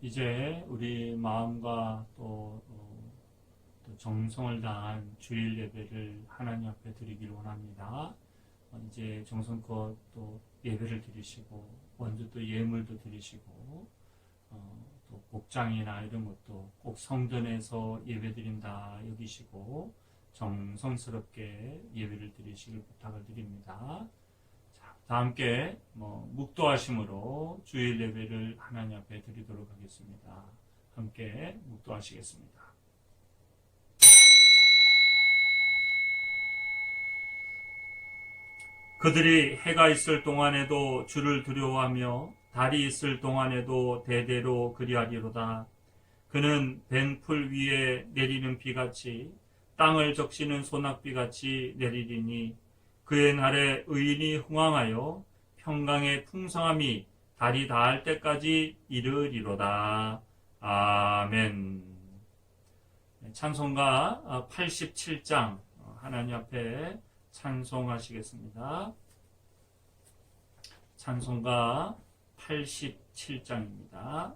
이제 우리 마음과 또 정성을 다한 주일 예배를 하나님 앞에 드리기를 원합니다. 이제 정성껏 또 예배를 드리시고 먼저 또 예물도 드리시고 또 복장이나 이런 것도 꼭 성전에서 예배 드린다 여기시고 정성스럽게 예배를 드리시길 부탁을 드립니다. 자, 다 함께 묵도하심으로 주일 예배를 하나님 앞에 드리도록 하겠습니다. 함께 묵도하시겠습니다. 그들이 해가 있을 동안에도 주를 두려워하며 달이 있을 동안에도 대대로 그리하리로다. 그는 벤풀 위에 내리는 비같이 땅을 적시는 소낙비같이 내리리니 그의 날에 의인이 흥왕하여 평강의 풍성함이 달이 닿을 때까지 이르리로다. 아멘. 찬송가 87장 하나님 앞에 찬송하시겠습니다. 찬송가 87장입니다.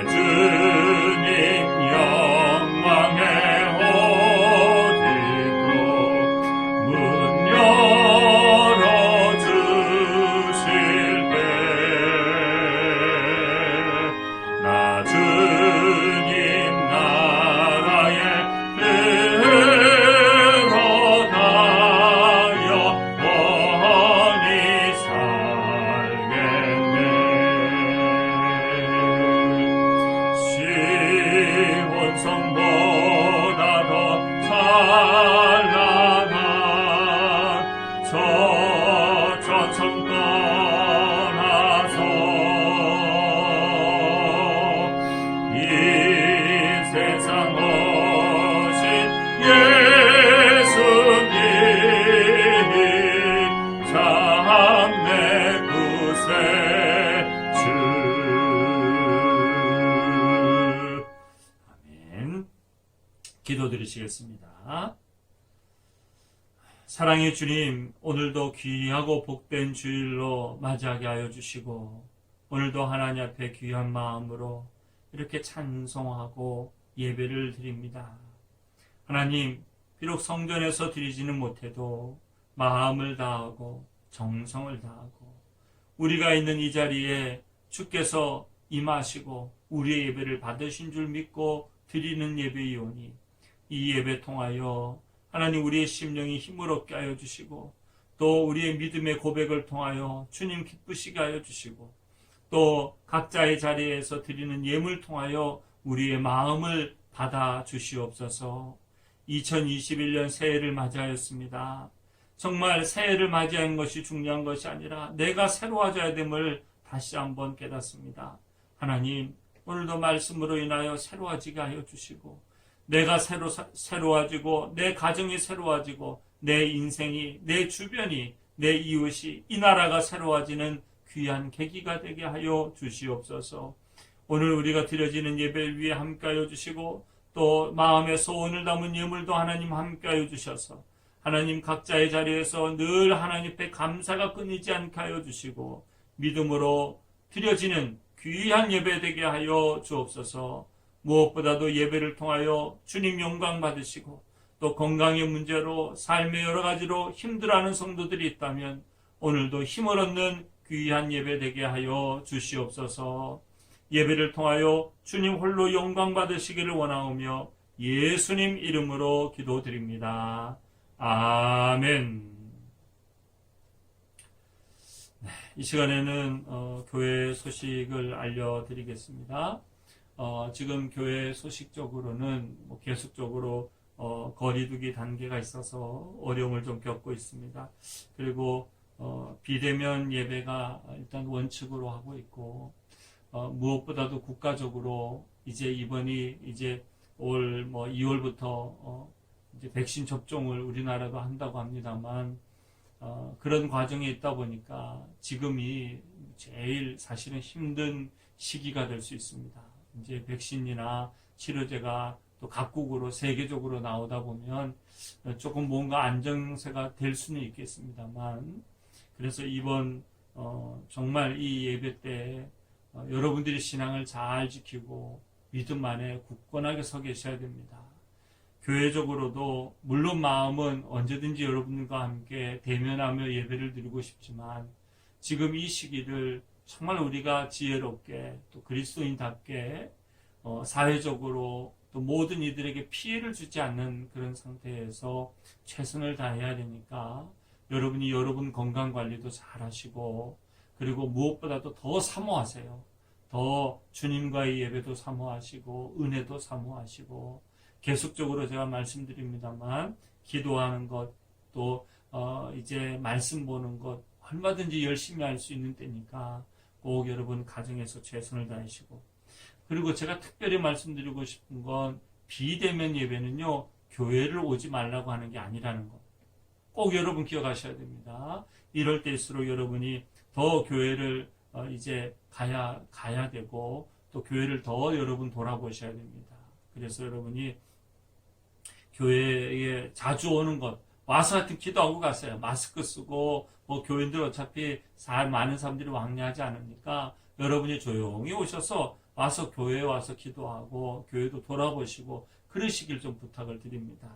주님 영광의 옷 입고 문 기도드리시겠습니다. 사랑의 주님, 오늘도 귀하고 복된 주일로 맞이하게 하여 주시고 오늘도 하나님 앞에 귀한 마음으로 이렇게 찬송하고 예배를 드립니다. 하나님, 비록 성전에서 드리지는 못해도 마음을 다하고 정성을 다하고 우리가 있는 이 자리에 주께서 임하시고 우리의 예배를 받으신 줄 믿고 드리는 예배이오니 이 예배 통하여 하나님 우리의 심령이 힘을 얻게 하여 주시고 또 우리의 믿음의 고백을 통하여 주님 기쁘시게 하여 주시고 또 각자의 자리에서 드리는 예물 통하여 우리의 마음을 받아 주시옵소서. 2021년 새해를 맞이하였습니다. 정말 새해를 맞이하는 것이 중요한 것이 아니라 내가 새로워져야 됨을 다시 한번 깨닫습니다. 하나님, 오늘도 말씀으로 인하여 새로워지게 하여 주시고 내가 새로워지고 내 가정이 새로워지고 내 인생이, 내 주변이, 내 이웃이, 이 나라가 새로워지는 귀한 계기가 되게 하여 주시옵소서. 오늘 우리가 드려지는 예배를 위해 함께하여 주시고 또 마음의 소원을 담은 예물도 하나님 함께하여 주셔서 하나님 각자의 자리에서 늘 하나님 앞에 감사가 끊이지 않게 하여 주시고 믿음으로 드려지는 귀한 예배 되게 하여 주옵소서. 무엇보다도 예배를 통하여 주님 영광 받으시고 또 건강의 문제로 삶의 여러 가지로 힘들어하는 성도들이 있다면 오늘도 힘을 얻는 귀한 예배 되게 하여 주시옵소서. 예배를 통하여 주님 홀로 영광 받으시기를 원하오며 예수님 이름으로 기도드립니다. 아멘. 이 시간에는 교회 소식을 알려드리겠습니다. 지금 교회 소식적으로는 계속적으로 거리두기 단계가 있어서 어려움을 좀 겪고 있습니다. 그리고 비대면 예배가 일단 원칙으로 하고 있고 무엇보다도 국가적으로 이제 이번이 이제 올 2월부터 이제 백신 접종을 우리나라도 한다고 합니다만 그런 과정에 있다 보니까 지금이 제일 사실은 힘든 시기가 될 수 있습니다. 이제 백신이나 치료제가 또 각국으로 세계적으로 나오다 보면 조금 뭔가 안정세가 될 수는 있겠습니다만 그래서 이번 정말 이 예배 때 여러분들이 신앙을 잘 지키고 믿음 안에 굳건하게 서 계셔야 됩니다. 교회적으로도 물론 마음은 언제든지 여러분들과 함께 대면하며 예배를 드리고 싶지만 지금 이 시기를 정말 우리가 지혜롭게 또 그리스도인답게 사회적으로 또 모든 이들에게 피해를 주지 않는 그런 상태에서 최선을 다해야 되니까 여러분이 여러분 건강관리도 잘 하시고 그리고 무엇보다도 더 사모하세요. 더 주님과의 예배도 사모하시고 은혜도 사모하시고 계속적으로 제가 말씀드립니다만 기도하는 것 또 이제 말씀 보는 것 얼마든지 열심히 할 수 있는 때니까 꼭 여러분 가정에서 최선을 다하시고 그리고 제가 특별히 말씀드리고 싶은 건 비대면 예배는요 교회를 오지 말라고 하는 게 아니라는 것 꼭 여러분 기억하셔야 됩니다. 이럴 때일수록 여러분이 더 교회를 이제 가야 되고 또 교회를 더 여러분 돌아보셔야 됩니다. 그래서 여러분이 교회에 자주 오는 것 와서 하여튼 기도하고 가세요. 마스크 쓰고 교인들 어차피 많은 사람들이 왕래하지 않으니까 여러분이 조용히 오셔서 와서 교회에 와서 기도하고 교회도 돌아보시고 그러시길 좀 부탁을 드립니다.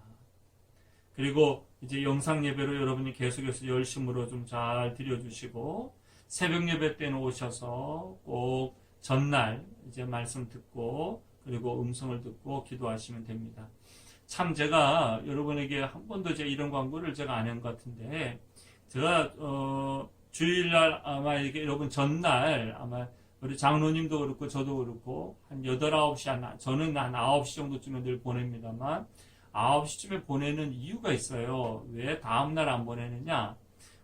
그리고 이제 영상 예배로 여러분이 계속해서 열심으로 좀 잘 드려주시고 새벽 예배 때는 오셔서 꼭 전날 이제 말씀 듣고 그리고 음성을 듣고 기도하시면 됩니다. 참 제가 여러분에게 한 번도 이런 광고를 제가 안 한 것 같은데 제가 주일날 아마 이게 여러분 전날 아마 우리 장로님도 그렇고 저도 그렇고 한 8, 9시 저는 한 9시 정도쯤에 늘 보냅니다만 9시쯤에 보내는 이유가 있어요. 왜 다음날 안 보내느냐?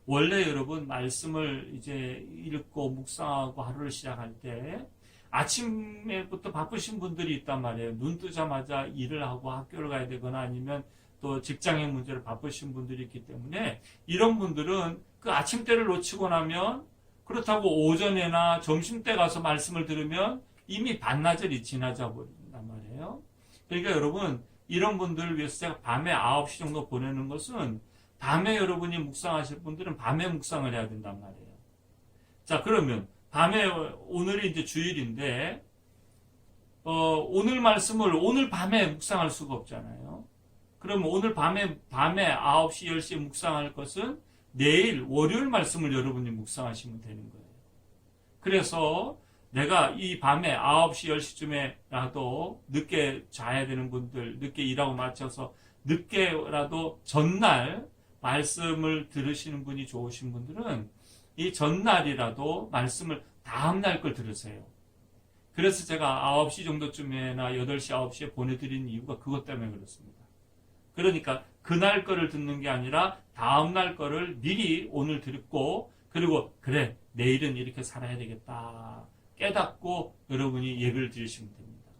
원래 여러분 말씀을 이제 읽고 묵상하고 하루를 시작할 때 아침에부터 바쁘신 분들이 있단 말이에요. 눈 뜨자마자 일을 하고 학교를 가야 되거나 아니면 또 직장의 문제로 바쁘신 분들이 있기 때문에 이런 분들은 그 아침때를 놓치고 나면 그렇다고 오전에나 점심때 가서 말씀을 들으면 이미 반나절이 지나자 버린단 말이에요. 그러니까 여러분 이런 분들을 위해서 제가 밤에 9시 정도 보내는 것은 밤에 여러분이 묵상하실 분들은 밤에 묵상을 해야 된단 말이에요. 자, 그러면 밤에 오늘이 이제 주일인데 오늘 말씀을 오늘 밤에 묵상할 수가 없잖아요. 그럼 오늘 밤에 9시, 10시에 묵상할 것은 내일 월요일 말씀을 여러분이 묵상하시면 되는 거예요. 그래서 내가 이 밤에 9시, 10시쯤에라도 늦게 자야 되는 분들, 늦게 일하고 마쳐서 늦게라도 전날 말씀을 들으시는 분이 좋으신 분들은 이 전날이라도 말씀을 다음날 걸 들으세요. 그래서 제가 9시 정도쯤에나 8시, 9시에 보내드리는 이유가 그것 때문에 그렇습니다. 그러니까 그날 거를 듣는 게 아니라 다음날 거를 미리 오늘 듣고 그리고 그래 내일은 이렇게 살아야 되겠다 깨닫고 여러분이 예배를 드리시면 됩니다.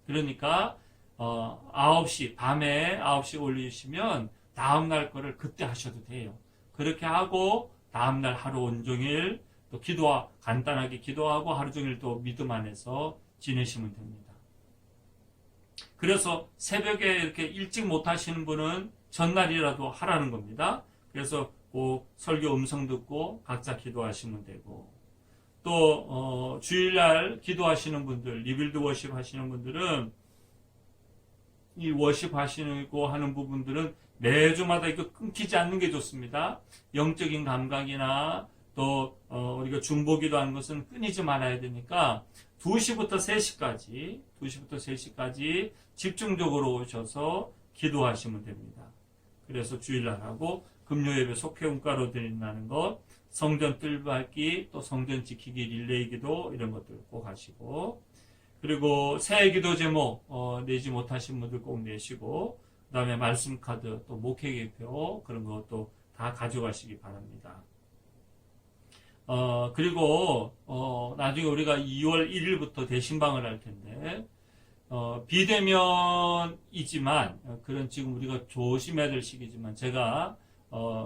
그러니까 9시 밤에 9시에 올리시면 다음날 거를 그때 하셔도 돼요. 그렇게 하고 다음날 하루 온종일 또 간단하게 기도하고 하루 종일 또 믿음 안에서 지내시면 됩니다. 그래서 새벽에 이렇게 일찍 못 하시는 분은 전날이라도 하라는 겁니다. 그래서 그 설교 음성 듣고 각자 기도하시면 되고 또 주일날 기도하시는 분들, 리빌드 워십 하시는 분들은 이 워십 하시고 하는 부분들은 매주마다 이거 끊기지 않는 게 좋습니다. 영적인 감각이나 또 우리가 중보기도 하는 것은 끊이지 말아야 되니까 2시부터 3시까지 집중적으로 오셔서 기도하시면 됩니다. 그래서 주일날 하고 금요예배 속회음가로 드린다는 것, 성전 뜰밟기, 또 성전 지키기 릴레이 기도 이런 것들 꼭 하시고 그리고 새해 기도 제목 내지 못하신 분들 꼭 내시고 그 다음에 말씀 카드 또 목회계표 그런 것도 다 가져가시기 바랍니다. 그리고 나중에 우리가 2월 1일부터 대신방을 할 텐데 비대면이지만 그런 지금 우리가 조심해야 될 시기지만 제가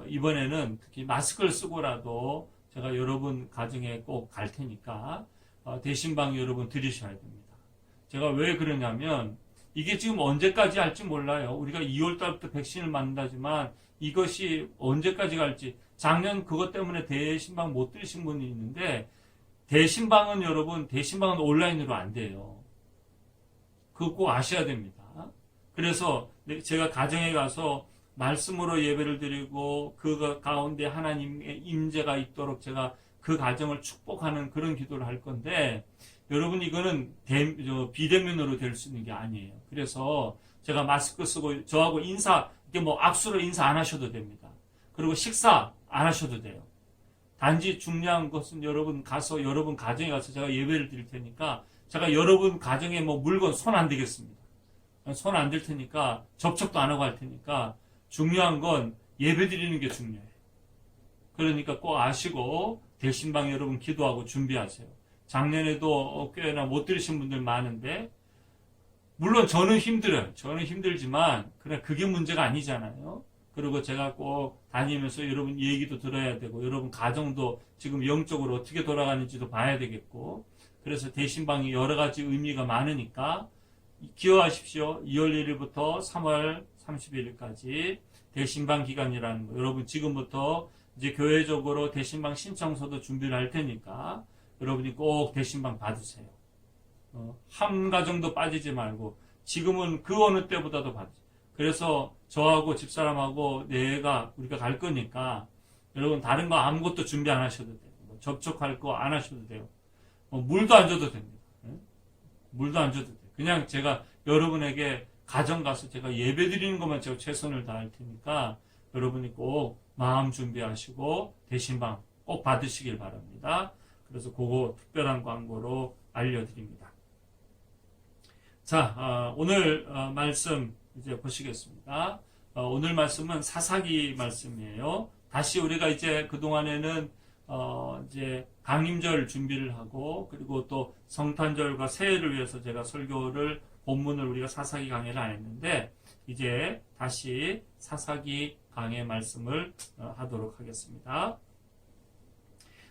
이번에는 특히 마스크를 쓰고라도 제가 여러분 가정에 꼭 갈 테니까 대신방 여러분 들으셔야 됩니다. 제가 왜 그러냐면 이게 지금 언제까지 할지 몰라요. 우리가 2월 달부터 백신을 맞는다지만 이것이 언제까지 갈지 작년 그것 때문에 대신방 못 들으신 분이 있는데 대신방은 온라인으로 안 돼요. 그거 꼭 아셔야 됩니다. 그래서 제가 가정에 가서 말씀으로 예배를 드리고 그 가운데 하나님의 임재가 있도록 제가 그 가정을 축복하는 그런 기도를 할 건데 여러분 이거는 비대면으로 될 수 있는 게 아니에요. 그래서 제가 마스크 쓰고 저하고 이렇게 악수로 인사 안 하셔도 됩니다. 그리고 식사 안 하셔도 돼요. 단지 중요한 것은 여러분 가정에 가서 제가 예배를 드릴 테니까 제가 여러분 가정에 물건 손 안 대겠습니다. 손 안 댈 테니까 접촉도 안 하고 할 테니까 중요한 건 예배 드리는 게 중요해요. 그러니까 꼭 아시고 대신방 여러분 기도하고 준비하세요. 작년에도 꽤나 못 들으신 분들 많은데 물론 저는 힘들어요. 저는 힘들지만 그게 문제가 아니잖아요. 그리고 제가 꼭 다니면서 여러분 얘기도 들어야 되고 여러분 가정도 지금 영적으로 어떻게 돌아가는지도 봐야 되겠고 그래서 대신방이 여러 가지 의미가 많으니까 기억하십시오. 2월 1일부터 3월 31일까지 대신방 기간이라는 거 여러분 지금부터 이제 교회적으로 대신방 신청서도 준비를 할 테니까 여러분이 꼭 대신방 받으세요. 한 가정도 빠지지 말고 지금은 그 어느 때보다도 받으세요. 그래서 저하고 집사람하고 우리가 갈 거니까 여러분 다른 거 아무것도 준비 안 하셔도 돼요. 접촉할 거 안 하셔도 돼요. 물도 안 줘도 됩니다. 물도 안 줘도 돼요. 그냥 제가 여러분에게 가정 가서 제가 예배 드리는 것만 제가 최선을 다할 테니까 여러분이 꼭 마음 준비하시고 대신방 꼭 받으시길 바랍니다. 그래서 그거 특별한 광고로 알려드립니다. 자, 오늘 말씀 이제 보시겠습니다. 오늘 말씀은 사사기 말씀이에요. 다시 우리가 이제 그동안에는 이제 강림절 준비를 하고 그리고 또 성탄절과 새해를 위해서 제가 설교를 본문을 우리가 사사기 강해를 안 했는데 이제 다시 사사기 강해 말씀을 하도록 하겠습니다.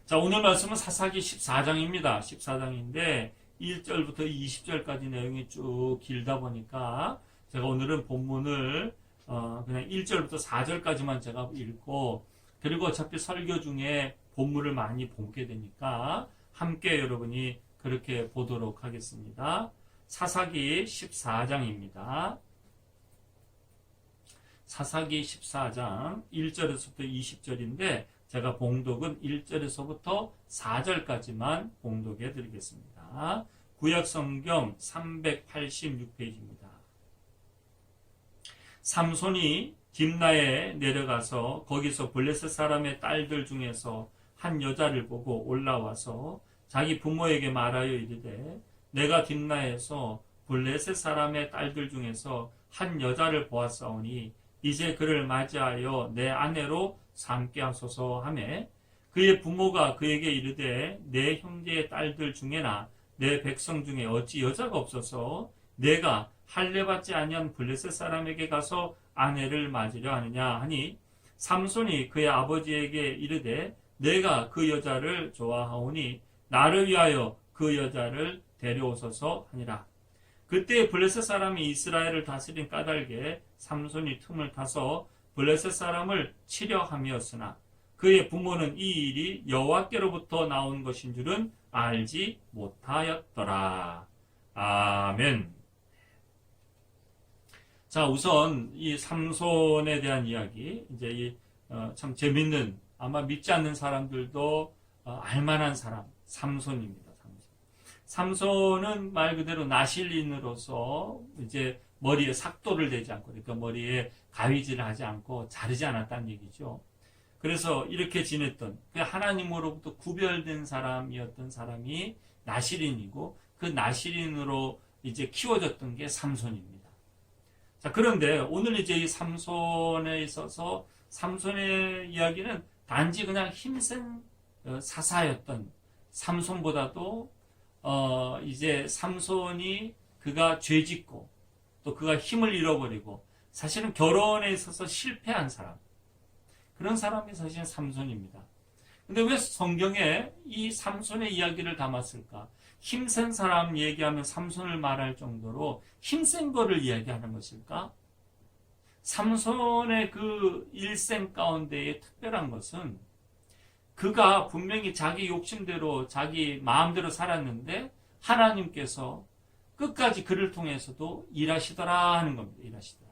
자, 오늘 말씀은 사사기 14장입니다. 14장인데 1절부터 20절까지 내용이 쭉 길다 보니까 제가 오늘은 본문을 그냥 1절부터 4절까지만 제가 읽고, 그리고 어차피 설교 중에 본문을 많이 보게 되니까 함께 여러분이 그렇게 보도록 하겠습니다. 사사기 14장입니다. 사사기 14장 1절에서부터 20절인데 제가 봉독은 1절에서부터 4절까지만 봉독해 드리겠습니다. 구약성경 386페이지입니다. 삼손이 딥나에 내려가서 거기서 블레셋 사람의 딸들 중에서 한 여자를 보고 올라와서 자기 부모에게 말하여 이르되 내가 딥나에서 블레셋 사람의 딸들 중에서 한 여자를 보았사오니 이제 그를 맞이하여 내 아내로 삼게 하소서 하매 그의 부모가 그에게 이르되 내 형제의 딸들 중에나 내 백성 중에 어찌 여자가 없어서 내가 할례받지 아니한 블레셋 사람에게 가서 아내를 맞으려 하느냐 하니 삼손이 그의 아버지에게 이르되 내가 그 여자를 좋아하오니 나를 위하여 그 여자를 데려오소서 하니라. 그때 블레셋 사람이 이스라엘을 다스린 까닭에 삼손이 틈을 타서 블레셋 사람을 치려 함이었으나 그의 부모는 이 일이 여호와께로부터 나온 것인 줄은 알지 못하였더라. 아멘. 자, 우선 이 삼손에 대한 이야기, 이제 참 재밌는, 아마 믿지 않는 사람들도 알만한 사람, 삼손입니다. 삼손은 말 그대로 나실인으로서 이제 머리에 삭도를 대지 않고, 그러니까 머리에 가위질을 하지 않고 자르지 않았다는 얘기죠. 그래서 이렇게 지냈던, 하나님으로부터 구별된 사람이었던 사람이 나실인이고, 그 나실인으로 이제 키워졌던 게 삼손입니다. 자, 그런데 오늘 이제 이 삼손에 있어서 삼손의 이야기는 단지 그냥 힘센 사사였던 삼손보다도 이제 삼손이 그가 죄짓고 또 그가 힘을 잃어버리고 사실은 결혼에 있어서 실패한 사람, 그런 사람이 사실은 삼손입니다. 근데 왜 성경에 이 삼손의 이야기를 담았을까? 힘센 사람 얘기하면 삼손을 말할 정도로 힘센 거를 이야기하는 것일까? 삼손의 그 일생 가운데의 특별한 것은 그가 분명히 자기 욕심대로 자기 마음대로 살았는데 하나님께서 끝까지 그를 통해서도 일하시더라 하는 겁니다. 일하시더라.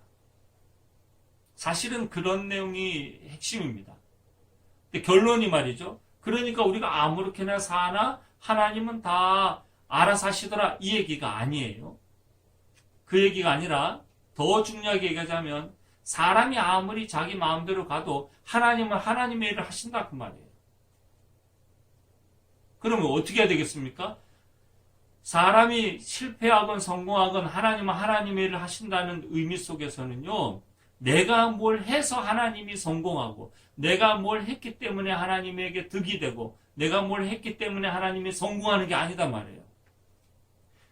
사실은 그런 내용이 핵심입니다. 근데 결론이 말이죠. 그러니까 우리가 아무렇게나 사나 하나님은 다 알아서 하시더라 이 얘기가 아니에요. 그 얘기가 아니라 더 중요하게 얘기하자면 사람이 아무리 자기 마음대로 가도 하나님은 하나님의 일을 하신다 그 말이에요. 그러면 어떻게 해야 되겠습니까? 사람이 실패하건 성공하건 하나님은 하나님의 일을 하신다는 의미 속에서는요, 내가 뭘 해서 하나님이 성공하고 내가 뭘 했기 때문에 하나님에게 득이 되고 내가 뭘 했기 때문에 하나님이 성공하는 게 아니다 말이에요.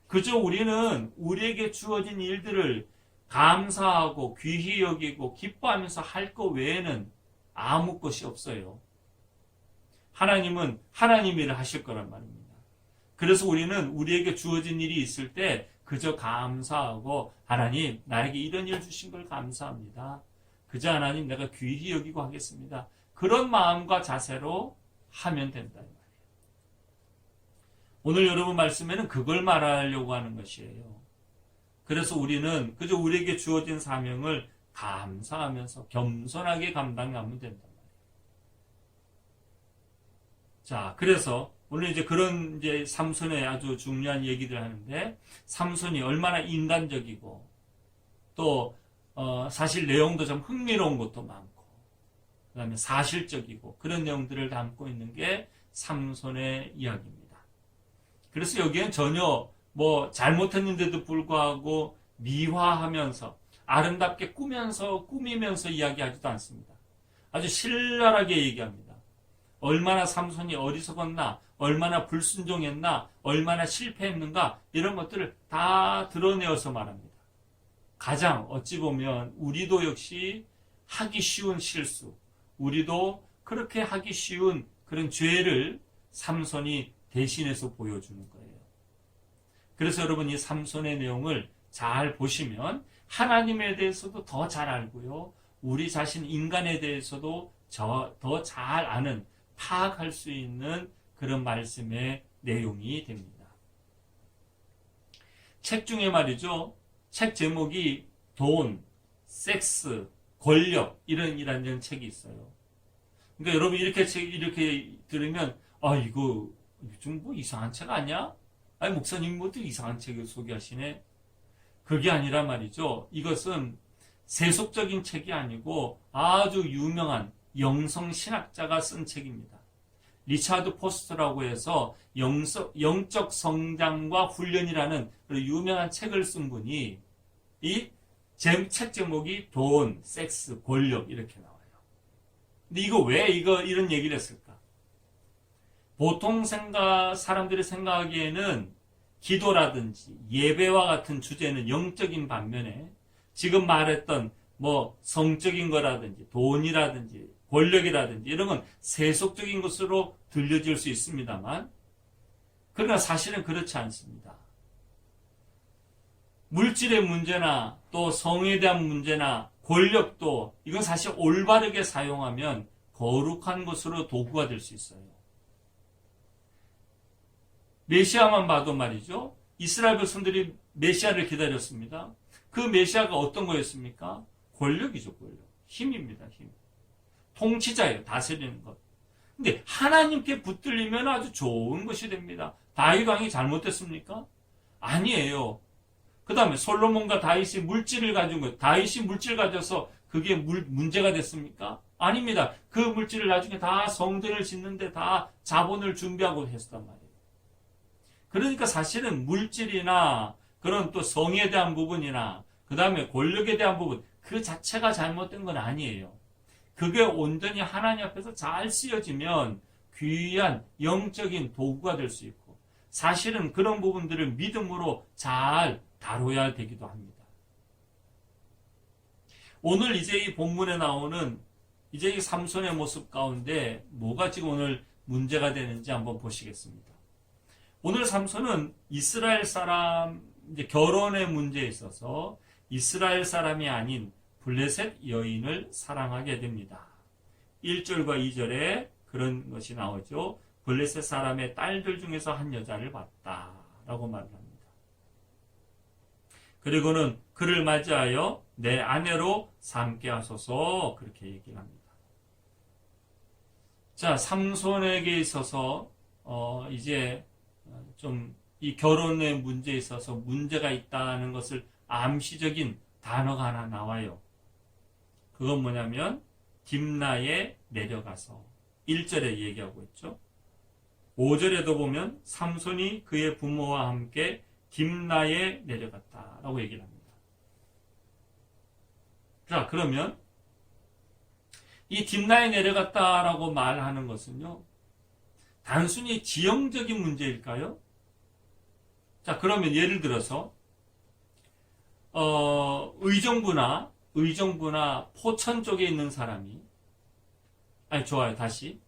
그저 우리는 우리에게 주어진 일들을 감사하고 귀히 여기고 기뻐하면서 할 것 외에는 아무 것이 없어요. 하나님은 하나님 일을 하실 거란 말입니다. 그래서 우리는 우리에게 주어진 일이 있을 때 그저 감사하고 하나님 나에게 이런 일 주신 걸 감사합니다. 그저 하나님 내가 귀히 여기고 하겠습니다. 그런 마음과 자세로 하면 된다. 오늘 여러분 말씀에는 그걸 말하려고 하는 것이에요. 그래서 우리는 그저 우리에게 주어진 사명을 감사하면서 겸손하게 감당하면 된다. 자, 그래서 오늘 이제 그런 이제 삼손의 아주 중요한 얘기들 하는데, 삼손이 얼마나 인간적이고 또 사실 내용도 좀 흥미로운 것도 많고, 그다음에 사실적이고 그런 내용들을 담고 있는 게 삼손의 이야기입니다. 그래서 여기엔 전혀 뭐 잘못했는데도 불구하고 미화하면서 아름답게 꾸미면서 이야기하지도 않습니다. 아주 신랄하게 얘기합니다. 얼마나 삼손이 어리석었나, 얼마나 불순종했나, 얼마나 실패했는가, 이런 것들을 다 드러내어서 말합니다. 가장 어찌 보면 우리도 역시 하기 쉬운 실수, 우리도 그렇게 하기 쉬운 그런 죄를 삼손이 대신해서 보여주는 거예요. 그래서 여러분 이 삼손의 내용을 잘 보시면 하나님에 대해서도 더 잘 알고요. 우리 자신 인간에 대해서도 더 잘 아는, 파악할 수 있는 그런 말씀의 내용이 됩니다. 책 중에 말이죠. 책 제목이 돈, 섹스, 권력 이런 책이 있어요. 그러니까 여러분 이렇게 들으면 이거 좀 뭐 이상한 책 아니야? 아니 목사님 뭐또 이상한 책을 소개하시네. 그게 아니라 말이죠. 이것은 세속적인 책이 아니고 아주 유명한 영성 신학자가 쓴 책입니다. 리차드 포스터라고 해서 영적 성장과 훈련이라는 유명한 책을 쓴 분이 이 책 제목이 돈, 섹스, 권력 이렇게 나와요. 근데 왜 이런 얘기를 했을까? 보통 사람들이 생각하기에는 기도라든지 예배와 같은 주제는 영적인 반면에 지금 말했던 뭐 성적인 거라든지 돈이라든지 권력이라든지 이런 건 세속적인 것으로 들려질 수 있습니다만 그러나 사실은 그렇지 않습니다. 물질의 문제나 또 성에 대한 문제나 권력도 이건 사실 올바르게 사용하면 거룩한 것으로 도구가 될 수 있어요. 메시아만 봐도 말이죠. 이스라엘 백성들이 메시아를 기다렸습니다. 그 메시아가 어떤 거였습니까? 권력이죠, 권력. 힘입니다, 힘. 통치자예요, 다스리는 것. 근데 하나님께 붙들리면 아주 좋은 것이 됩니다. 다윗 왕이 잘못됐습니까? 아니에요. 그 다음에 솔로몬과 다윗이 물질을 가진 것, 다윗이 물질 가져서 그게 문제가 됐습니까? 아닙니다. 그 물질을 나중에 다 성전을 짓는데 다 자본을 준비하고 했단 말이에요. 그러니까 사실은 물질이나 그런 또 성에 대한 부분이나 그 다음에 권력에 대한 부분 그 자체가 잘못된 건 아니에요. 그게 온전히 하나님 앞에서 잘 쓰여지면 귀한 영적인 도구가 될 수 있고 사실은 그런 부분들을 믿음으로 잘 다뤄야 되기도 합니다. 오늘 이제 이 본문에 나오는 이제 이 삼손의 모습 가운데 뭐가 지금 오늘 문제가 되는지 한번 보시겠습니다. 오늘 삼손은 이스라엘 사람 이제 결혼의 문제에 있어서 이스라엘 사람이 아닌 블레셋 여인을 사랑하게 됩니다. 1절과 2절에 그런 것이 나오죠. 블레셋 사람의 딸들 중에서 한 여자를 봤다라고 말을 합니다. 그리고는 그를 맞이하여 내 아내로 삼게 하소서 그렇게 얘기를 합니다. 자, 삼손에게 있어서 이제 좀 이 결혼의 문제에 있어서 문제가 있다는 것을 암시적인 단어가 하나 나와요. 그건 뭐냐면 딥나에 내려가서 1절에 얘기하고 있죠. 5절에도 보면 삼손이 그의 부모와 함께 딥나에 내려갔다라고 얘기를 합니다. 자, 그러면 이 딥나에 내려갔다라고 말하는 것은요, 단순히 지형적인 문제일까요? 자, 그러면 예를 들어서 의정부나 포천 쪽에 있는 사람이 좋아요. 다시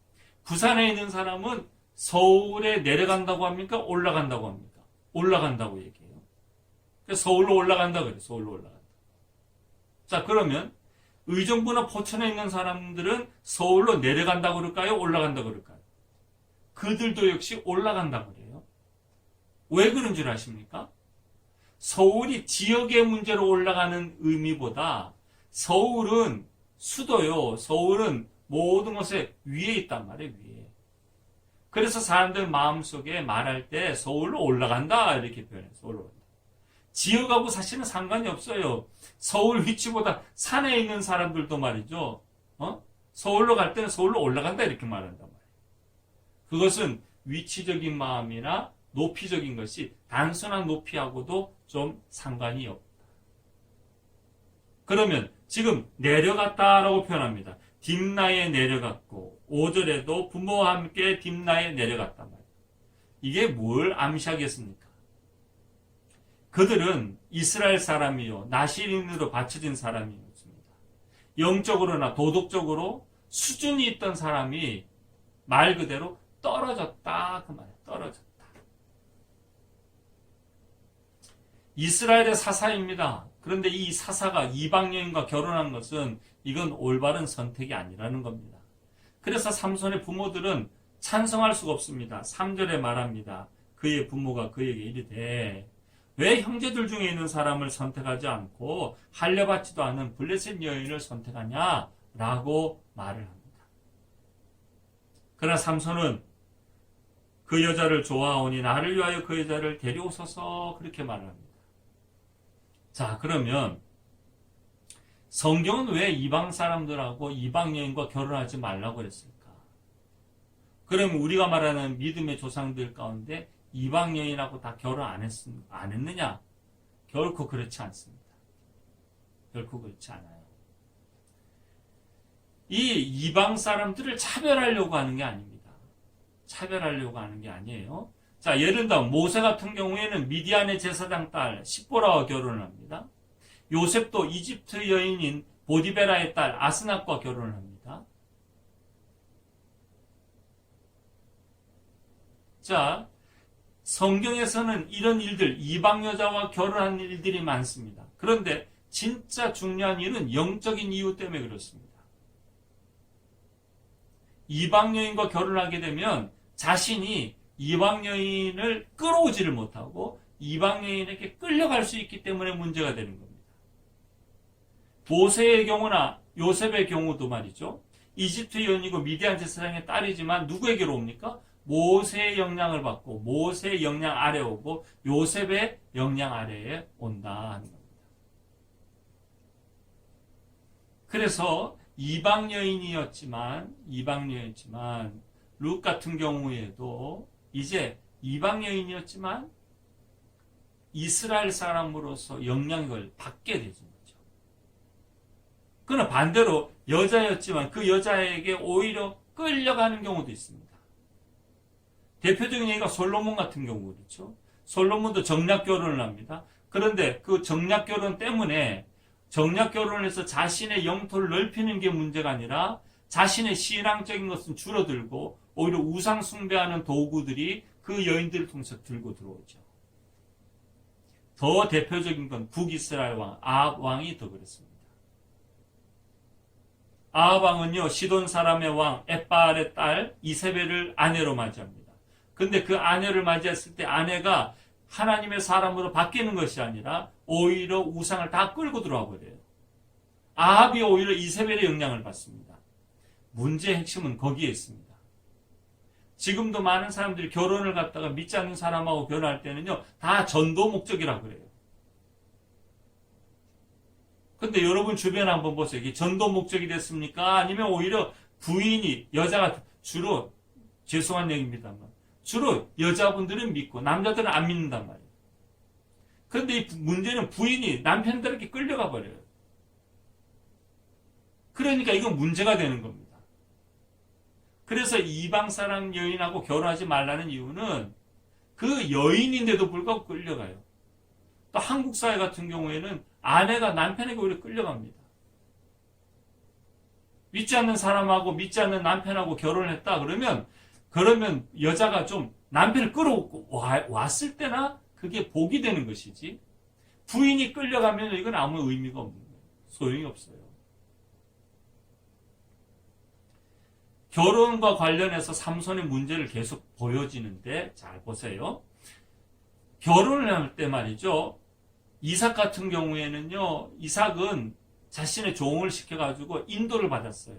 부산에 있는 사람은 서울에 내려간다고 합니까? 올라간다고 합니까? 올라간다고 얘기해요. 그래서 서울로 올라간다 그래요. 서울로 올라간다. 자, 그러면 의정부나 포천에 있는 사람들은 서울로 내려간다고 그럴까요? 올라간다고 그럴까요? 그들도 역시 올라간다고 그래요. 왜 그런 줄 아십니까? 서울이 지역의 문제로 올라가는 의미보다 서울은 수도요. 서울은 모든 것에 위에 있단 말이에요. 위에. 그래서 사람들 마음속에 말할 때 서울로 올라간다 이렇게 표현해요. 서울로 올라간다. 지역하고 사실은 상관이 없어요. 서울 위치보다 산에 있는 사람들도 말이죠. 서울로 갈 때는 서울로 올라간다 이렇게 말한단 말이에요. 그것은 위치적인 마음이나 높이적인 것이 단순한 높이하고도 좀 상관이 없다. 그러면 지금 내려갔다라고 표현합니다. 딥나에 내려갔고 5절에도 부모와 함께 딥나에 내려갔단 말이에요. 이게 뭘 암시하겠습니까? 그들은 이스라엘 사람이요 나시린으로 받쳐진 사람이었습니다. 영적으로나 도덕적으로 수준이 있던 사람이 말 그대로 떨어졌다 그 말이에요. 떨어졌다. 이스라엘의 사사입니다. 그런데 이 사사가 이방 여인과 결혼한 것은 이건 올바른 선택이 아니라는 겁니다. 그래서 삼손의 부모들은 찬성할 수가 없습니다. 3절에 말합니다. 그의 부모가 그에게 이르되 왜 형제들 중에 있는 사람을 선택하지 않고 할례받지도 않은 블레셋 여인을 선택하냐? 라고 말을 합니다. 그러나 삼손은 그 여자를 좋아하오니 나를 위하여 그 여자를 데려오소서 그렇게 말을 합니다. 자, 그러면 성경은 왜 이방 사람들하고 이방 여인과 결혼하지 말라고 했을까? 그럼 우리가 말하는 믿음의 조상들 가운데 이방 여인하고 다 결혼 안 했느냐? 결코 그렇지 않습니다. 결코 그렇지 않아요. 이 이방 사람들을 차별하려고 하는 게 아닙니다. 차별하려고 하는 게 아니에요. 자, 예를 들어 모세 같은 경우에는 미디안의 제사장 딸 십보라와 결혼을 합니다. 요셉도 이집트 여인인 보디베라의 딸 아스낙과 결혼을 합니다. 자, 성경에서는 이런 일들, 이방 여자와 결혼한 일들이 많습니다. 그런데 진짜 중요한 일은 영적인 이유 때문에 그렇습니다. 이방 여인과 결혼하게 되면 자신이 이방 여인을 끌어오지를 못하고 이방 여인에게 끌려갈 수 있기 때문에 문제가 되는 겁니다. 모세의 경우나 요셉의 경우도 말이죠. 이집트 여인이고 미디안 제사장의 딸이지만 누구에게로 옵니까? 모세의 영향을 받고 모세의 영향 아래 오고 요셉의 영향 아래에 온다 하는 겁니다. 그래서 이방 여인이었지만 룻 같은 경우에도 이제 이방 여인이었지만 이스라엘 사람으로서 영향을 받게 되는 거죠. 그러나 반대로 여자였지만 그 여자에게 오히려 끌려가는 경우도 있습니다. 대표적인 얘기가 솔로몬 같은 경우 그렇죠. 솔로몬도 정략 결혼을 합니다. 그런데 그 정략 결혼 때문에 정략 결혼을 해서 자신의 영토를 넓히는 게 문제가 아니라 자신의 신앙적인 것은 줄어들고 오히려 우상 숭배하는 도구들이 그 여인들을 통해서 들고 들어오죠. 더 대표적인 건 북이스라엘 왕 아합 왕이 더 그렇습니다. 아합 왕은요 시돈 사람의 왕 엣바알의 딸 이세벨을 아내로 맞이합니다. 근데 그 아내를 맞이했을 때 아내가 하나님의 사람으로 바뀌는 것이 아니라 오히려 우상을 다 끌고 들어와 버려요. 아합이 오히려 이세벨의 영향을 받습니다. 문제의 핵심은 거기에 있습니다. 지금도 많은 사람들이 결혼을 갖다가 믿지 않는 사람하고 결혼할 때는요 다 전도 목적이라고 그래요. 근데 여러분 주변에 한번 보세요. 이게 전도 목적이 됐습니까? 아니면 오히려 부인이 여자가 주로 죄송한 얘기입니다만 주로 여자분들은 믿고 남자들은 안 믿는단 말이에요. 그런데 이 문제는 부인이 남편들에게 끌려가 버려요. 그러니까 이건 문제가 되는 겁니다. 그래서 이방 사람 여인하고 결혼하지 말라는 이유는 그 여인인데도 불구하고 끌려가요. 또 한국 사회 같은 경우에는 아내가 남편에게 오히려 끌려갑니다. 믿지 않는 사람하고 믿지 않는 남편하고 결혼을 했다 그러면 여자가 좀 남편을 끌어왔을 때나 그게 복이 되는 것이지 부인이 끌려가면 이건 아무 의미가 없는 거예요. 소용이 없어요. 결혼과 관련해서 삼손의 문제를 계속 보여지는데 잘 보세요. 결혼을 할 때 말이죠. 이삭 같은 경우에는요. 이삭은 자신의 종을 시켜가지고 인도를 받았어요.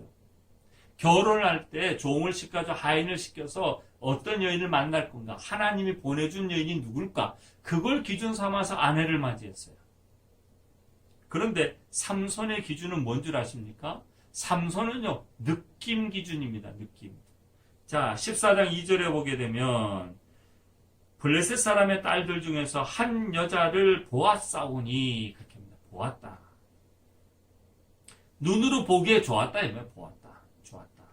결혼을 할 때 종을 시켜서 하인을 시켜서 어떤 여인을 만날 건가? 하나님이 보내준 여인이 누굴까? 그걸 기준 삼아서 아내를 맞이했어요. 그런데 삼손의 기준은 뭔 줄 아십니까? 삼손은요, 느낌 기준입니다, 느낌. 자, 14장 2절에 보게 되면, 블레셋 사람의 딸들 중에서 한 여자를 보았사오니, 그렇게 합니다. 보았다. 눈으로 보기에 좋았다, 이면 보았다. 좋았다.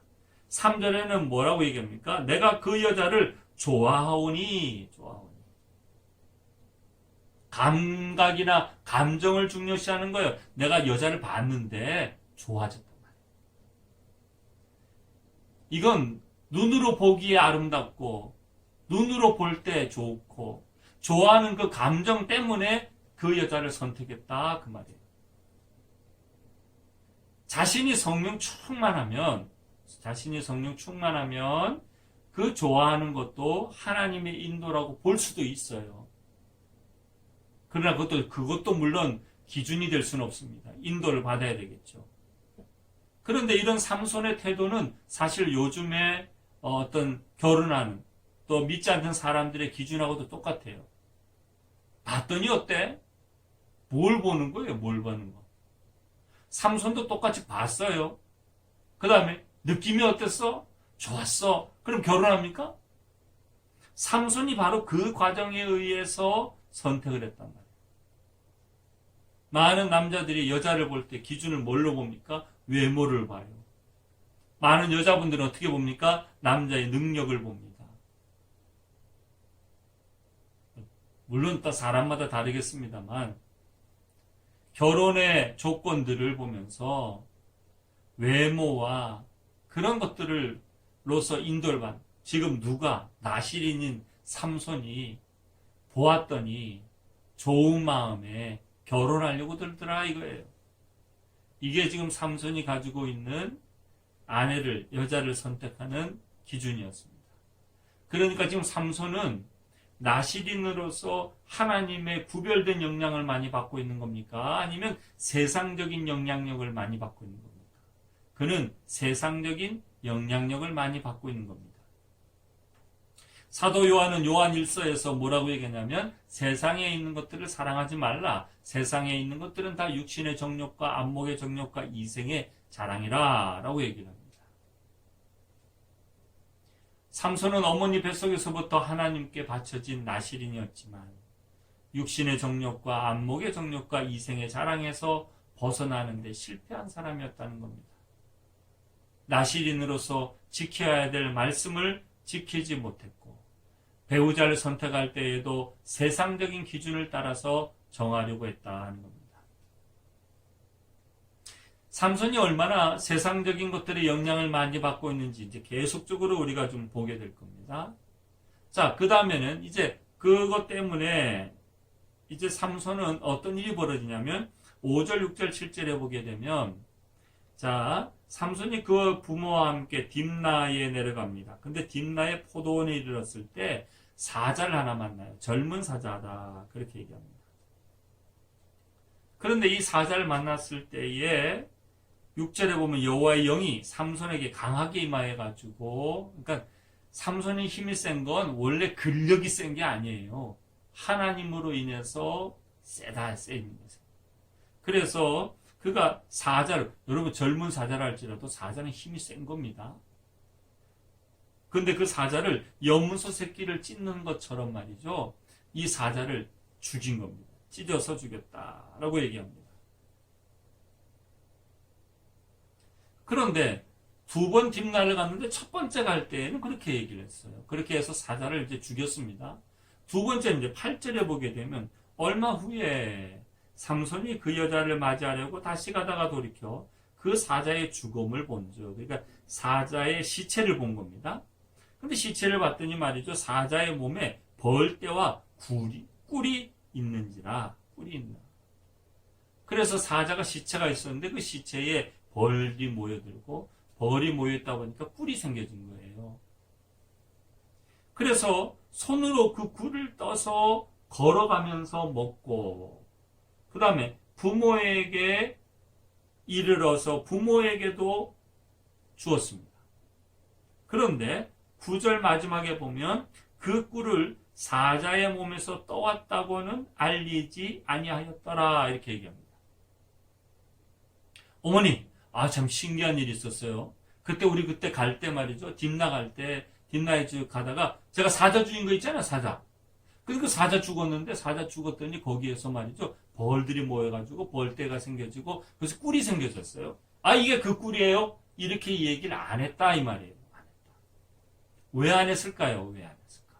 3절에는 뭐라고 얘기합니까? 내가 그 여자를 좋아하오니. 감각이나 감정을 중요시하는 거예요. 내가 여자를 봤는데 좋아졌단 말이에요. 이건 눈으로 보기에 아름답고 눈으로 볼 때 좋고 좋아하는 그 감정 때문에 그 여자를 선택했다 그 말이에요. 자신이 성령 충만하면 그 좋아하는 것도 하나님의 인도라고 볼 수도 있어요. 그러나 그것도 물론 기준이 될 수는 없습니다. 인도를 받아야 되겠죠. 그런데 이런 삼손의 태도는 사실 요즘에 어떤 결혼하는 또 믿지 않는 사람들의 기준하고도 똑같아요. 봤더니 어때? 뭘 보는 거예요? 뭘 보는 거? 삼손도 똑같이 봤어요. 그 다음에 느낌이 어땠어? 좋았어. 그럼 결혼합니까? 삼손이 바로 그 과정에 의해서 선택을 했단 말이에요. 많은 남자들이 여자를 볼 때 기준을 뭘로 봅니까? 외모를 봐요. 많은 여자분들은 어떻게 봅니까? 남자의 능력을 봅니다. 물론 또 사람마다 다르겠습니다만 결혼의 조건들을 보면서 외모와 그런 것들로서 인도를 받는 지금 누가 나실인인 삼손이 보았더니 좋은 마음에 결혼하려고 들더라 이거예요. 이게 지금 삼손이 가지고 있는 여자를 선택하는 기준이었습니다. 그러니까 지금 삼손은 나실인으로서 하나님의 구별된 영향을 많이 받고 있는 겁니까? 아니면 세상적인 영향력을 많이 받고 있는 겁니까? 그는 세상적인 영향력을 많이 받고 있는 겁니다. 사도 요한은 요한 1서에서 뭐라고 얘기하냐면 세상에 있는 것들을 사랑하지 말라. 세상에 있는 것들은 다 육신의 정욕과 안목의 정욕과 이생의 자랑이라 라고 얘기를 합니다. 삼손은 어머니 뱃속에서부터 하나님께 바쳐진 나실인이었지만 육신의 정욕과 안목의 정욕과 이생의 자랑에서 벗어나는데 실패한 사람이었다는 겁니다. 나실인으로서 지켜야 될 말씀을 지키지 못했고 배우자를 선택할 때에도 세상적인 기준을 따라서 정하려고 했다는 겁니다. 삼손이 얼마나 세상적인 것들의 영향을 많이 받고 있는지 이제 계속적으로 우리가 좀 보게 될 겁니다. 자, 그 다음에는 이제 그것 때문에 이제 삼손은 어떤 일이 벌어지냐면 5절, 6절, 7절에 보게 되면 자, 삼손이 그 부모와 함께 딥나에 내려갑니다. 근데 딥나에 포도원에 이르렀을 때 사자를 하나 만나요. 젊은 사자다. 그렇게 얘기합니다. 그런데 이 사자를 만났을 때에 6절에 보면 여호와의 영이 삼손에게 강하게 임하여가지고 그러니까 삼손이 힘이 센 건 원래 근력이 센 게 아니에요. 하나님으로 인해서 세다 세입니다. 그래서 그가 사자를 여러분 젊은 사자라 할지라도 사자는 힘이 센 겁니다. 근데 그 사자를 염소 새끼를 찢는 것처럼 말이죠. 이 사자를 죽인 겁니다. 찢어서 죽였다라고 얘기합니다. 그런데 두 번 딥나를 갔는데 첫 번째 갈 때에는 그렇게 얘기를 했어요. 그렇게 해서 사자를 이제 죽였습니다. 두 번째는 이제 8절에 보게 되면 얼마 후에 삼손이 그 여자를 맞이하려고 다시 가다가 돌이켜 그 사자의 죽음을 본즉 그러니까 사자의 시체를 본 겁니다. 근데 시체를 봤더니 말이죠. 사자의 몸에 벌떼와 꿀이 있는지라 꿀이 있나. 그래서 사자가 시체가 있었는데 그 시체에 벌이 모여들고 벌이 모여있다 보니까 꿀이 생겨진 거예요. 그래서 손으로 그 꿀을 떠서 걸어가면서 먹고 그 다음에 부모에게 이르러서 부모에게도 주었습니다. 그런데 9절 마지막에 보면 그 꿀을 사자의 몸에서 떠왔다고는 알리지 아니하였더라 이렇게 얘기합니다. 어머니 참 신기한 일이 있었어요. 우리 그때 갈 때 말이죠. 딥나 갈 때 딥나에 가다가 제가 사자 죽인 거 있잖아요. 사자. 그 사자 죽었는데 사자 죽었더니 거기에서 말이죠. 벌들이 모여가지고 벌떼가 생겨지고 그래서 꿀이 생겨졌어요. 이게 그 꿀이에요? 이렇게 얘기를 안 했다 이 말이에요. 안 했다. 왜 안 했을까요? 왜 안 했을까?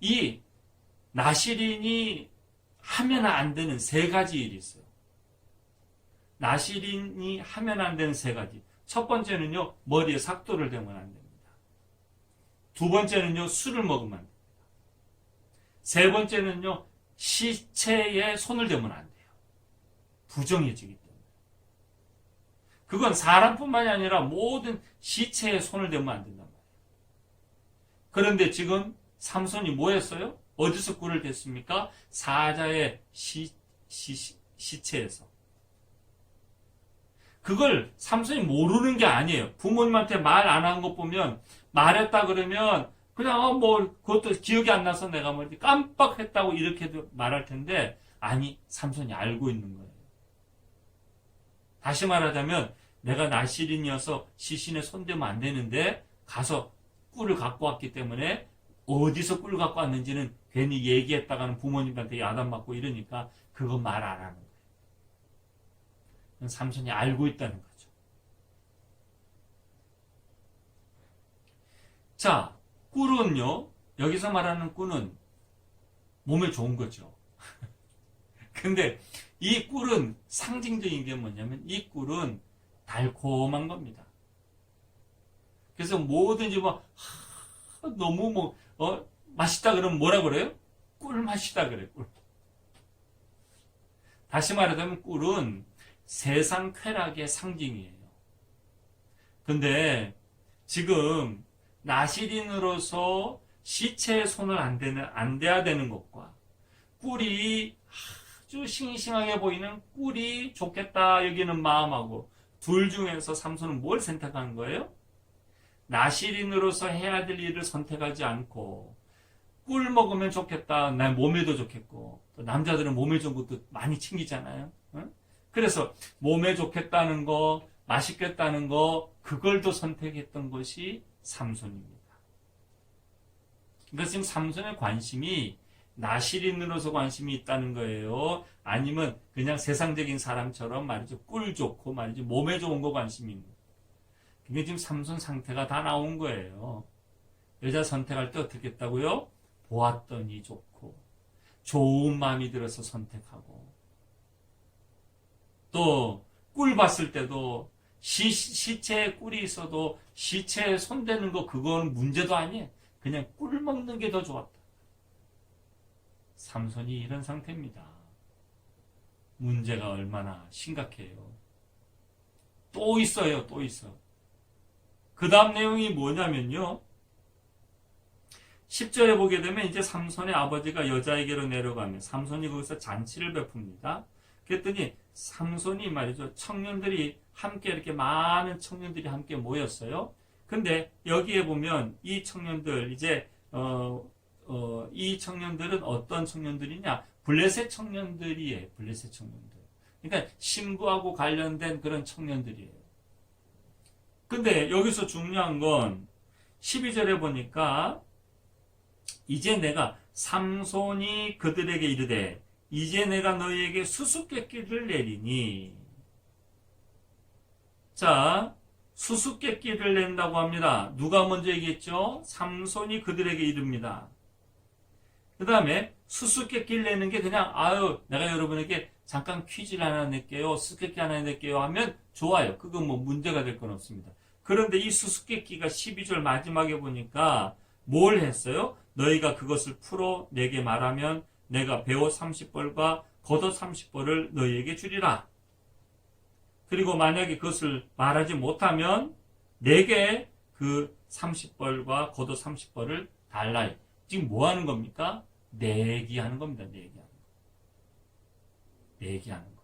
이 나실인이 하면 안 되는 세 가지 일이 있어요. 나실인이 하면 안 되는 세 가지. 첫 번째는요. 머리에 삭도를 대면 안 됩니다. 두 번째는요. 술을 먹으면 안 됩니다. 세 번째는요. 시체에 손을 대면 안 돼요. 부정해지기 때문에. 그건 사람뿐만이 아니라 모든 시체에 손을 대면 안 된단 말이에요. 그런데 지금 삼손이 뭐 했어요? 어디서 꿀을 댔습니까? 사자의 시체에서. 그걸 삼손이 모르는 게 아니에요. 부모님한테 말 안 한 것 보면 말했다 그러면 그냥 그것도 기억이 안 나서 내가 깜빡했다고 이렇게도 말할 텐데 아니, 삼손이 알고 있는 거예요. 다시 말하자면 내가 나시린이어서 시신에 손대면 안 되는데 가서 꿀을 갖고 왔기 때문에 어디서 꿀 갖고 왔는지는 괜히 얘기했다가는 부모님한테 야단맞고 이러니까 그거 말 안 하는 거예요. 삼손이 알고 있다는 거죠. 자, 꿀은요, 여기서 말하는 꿀은 몸에 좋은 거죠. 근데 이 꿀은 상징적인 게 뭐냐면 이 꿀은 달콤한 겁니다. 그래서 뭐든지 너무 맛있다 그러면 뭐라 그래요? 꿀 맛이다 그래, 꿀. 다시 말하자면 꿀은 세상 쾌락의 상징이에요. 근데 지금 나시린으로서 시체에 손을 안 대야 되는 것과 꿀이 아주 싱싱하게 보이는 꿀이 좋겠다 여기는 마음하고 둘 중에서 삼손은 뭘 선택한 거예요? 나시린으로서 해야 될 일을 선택하지 않고 꿀 먹으면 좋겠다, 내 몸에도 좋겠고 또 남자들은 몸에 좋은 것도 많이 챙기잖아요. 응? 그래서 몸에 좋겠다는 거, 맛있겠다는 거, 그걸 더 선택했던 것이 삼손입니다. 그러니까 지금 삼손의 관심이 나시린으로서 관심이 있다는 거예요. 아니면 그냥 세상적인 사람처럼 말이죠. 꿀 좋고 말이죠. 몸에 좋은 거 관심이 있는 거예요. 그게 지금 삼손 상태가 다 나온 거예요. 여자 선택할 때 어떻게 했다고요? 보았더니 좋고 좋은 마음이 들어서 선택하고 또 꿀 봤을 때도 시체에 꿀이 있어도 시체에 손대는 거 그건 문제도 아니에요. 그냥 꿀 먹는 게 더 좋았다. 삼손이 이런 상태입니다. 문제가 얼마나 심각해요. 또 있어요. 또 있어. 그 다음 내용이 뭐냐면요. 10절에 보게 되면 이제 삼손의 아버지가 여자에게로 내려가면 삼손이 거기서 잔치를 베풉니다. 그랬더니 삼손이 말이죠. 청년들이 함께 이렇게 많은 청년들이 함께 모였어요. 근데 여기에 보면 이 청년들 이제 이 청년들은 어떤 청년들이냐? 블레셋 청년들이에요. 블레셋 청년들. 그러니까 신부하고 관련된 그런 청년들이에요. 근데 여기서 중요한 건 12절에 보니까 이제 내가 삼손이 그들에게 이르되 이제 내가 너희에게 수수께끼를 내리니. 자, 수수께끼를 낸다고 합니다. 누가 먼저 얘기했죠? 삼손이 그들에게 이릅니다. 그 다음에 수수께끼를 내는 게 그냥 내가 여러분에게 잠깐 퀴즈를 하나 낼게요. 수수께끼 하나 낼게요 하면 좋아요. 그건 문제가 될 건 없습니다. 그런데 이 수수께끼가 12절 마지막에 보니까 뭘 했어요? 너희가 그것을 풀어 내게 말하면 내가 베옷 30벌과 겉옷 30벌을 너희에게 주리라. 그리고 만약에 그것을 말하지 못하면 내게 그 30벌과 겉옷 30벌을 달라. 지금 뭐 하는 겁니까? 내기하는 겁니다. 내기하는 거.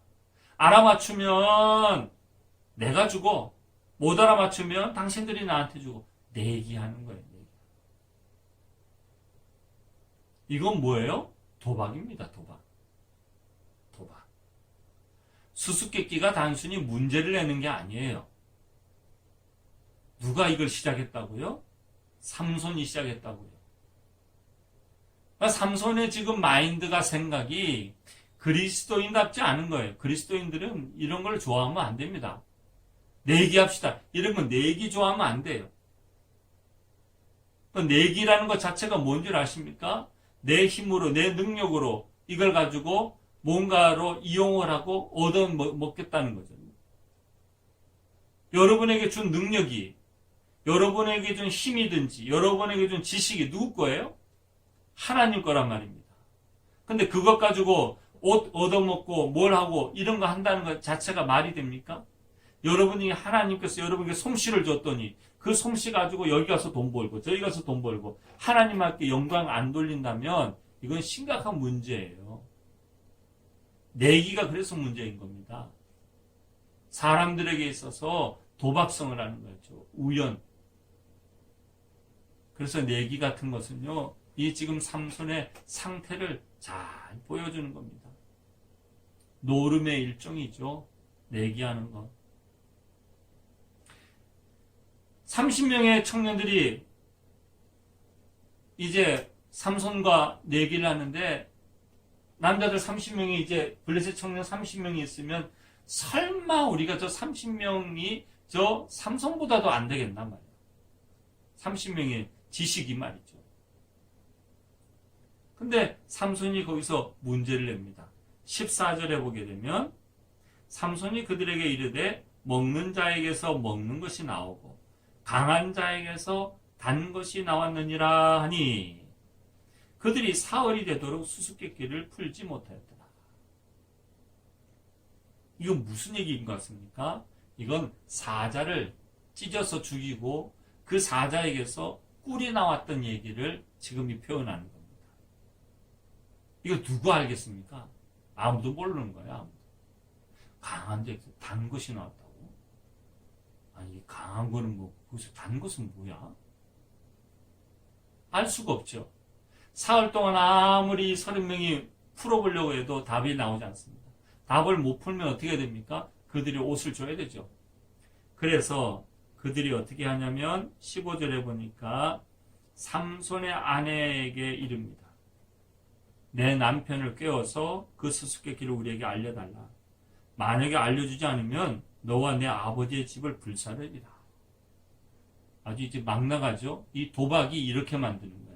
알아맞추면 내가 주고 못 알아맞추면 당신들이 나한테 주고 내기하는 거예요. 이건 뭐예요? 도박입니다. 도박. 수수께끼가 단순히 문제를 내는 게 아니에요. 누가 이걸 시작했다고요? 삼손이 시작했다고요. 그러니까 삼손의 지금 마인드가 생각이 그리스도인답지 않은 거예요. 그리스도인들은 이런 걸 좋아하면 안 됩니다. 내기합시다. 이런 건 내기 좋아하면 안 돼요. 내기라는 것 자체가 뭔지 아십니까? 내 힘으로, 내 능력으로 이걸 가지고 뭔가로 이용을 하고 얻어먹겠다는 거죠. 여러분에게 준 능력이, 여러분에게 준 힘이든지, 여러분에게 준 지식이 누구 거예요? 하나님 거란 말입니다. 근데 그것 가지고 옷 얻어먹고 뭘 하고 이런 거 한다는 것 자체가 말이 됩니까? 여러분이 하나님께서 여러분에게 솜씨를 줬더니 그 솜씨 가지고 여기 가서 돈 벌고 저기 가서 돈 벌고 하나님께 영광 안 돌린다면 이건 심각한 문제예요. 내기가 그래서 문제인 겁니다. 사람들에게 있어서 도박성을 하는 거죠. 우연. 그래서 내기 같은 것은요, 이 지금 삼손의 상태를 잘 보여주는 겁니다. 노름의 일종이죠. 내기하는 것. 30명의 청년들이 이제 삼손과 내기를 하는데 남자들 30명이 이제 블레셋 청년 30명이 있으면 설마 우리가 저 30명이 저 삼손보다도 안 되겠나 말이야. 30명의 지식이 말이죠. 근데 삼손이 거기서 문제를 냅니다. 14절에 보게 되면 삼손이 그들에게 이르되 먹는 자에게서 먹는 것이 나오고 강한 자에게서 단 것이 나왔느니라 하니 그들이 사흘이 되도록 수수께끼를 풀지 못하였더라. 이건 무슨 얘기인 것 같습니까? 이건 사자를 찢어서 죽이고 그 사자에게서 꿀이 나왔던 얘기를 지금 이 표현하는 겁니다. 이거 누가 알겠습니까? 아무도 모르는 거야. 아무도. 강한 데서 단 것이 나왔다고? 아니 강한 거는 뭐 거기서 단 것은 뭐야? 알 수가 없죠. 사흘 동안 아무리 30명이 풀어보려고 해도 답이 나오지 않습니다. 답을 못 풀면 어떻게 됩니까? 그들이 옷을 줘야 되죠. 그래서 그들이 어떻게 하냐면 15절에 보니까 삼손의 아내에게 이릅니다. 내 남편을 깨워서 그 수수께끼를 우리에게 알려달라. 만약에 알려주지 않으면 너와 내 아버지의 집을 불사르리라. 아주 이제 막 나가죠. 이 도박이 이렇게 만드는 거예요.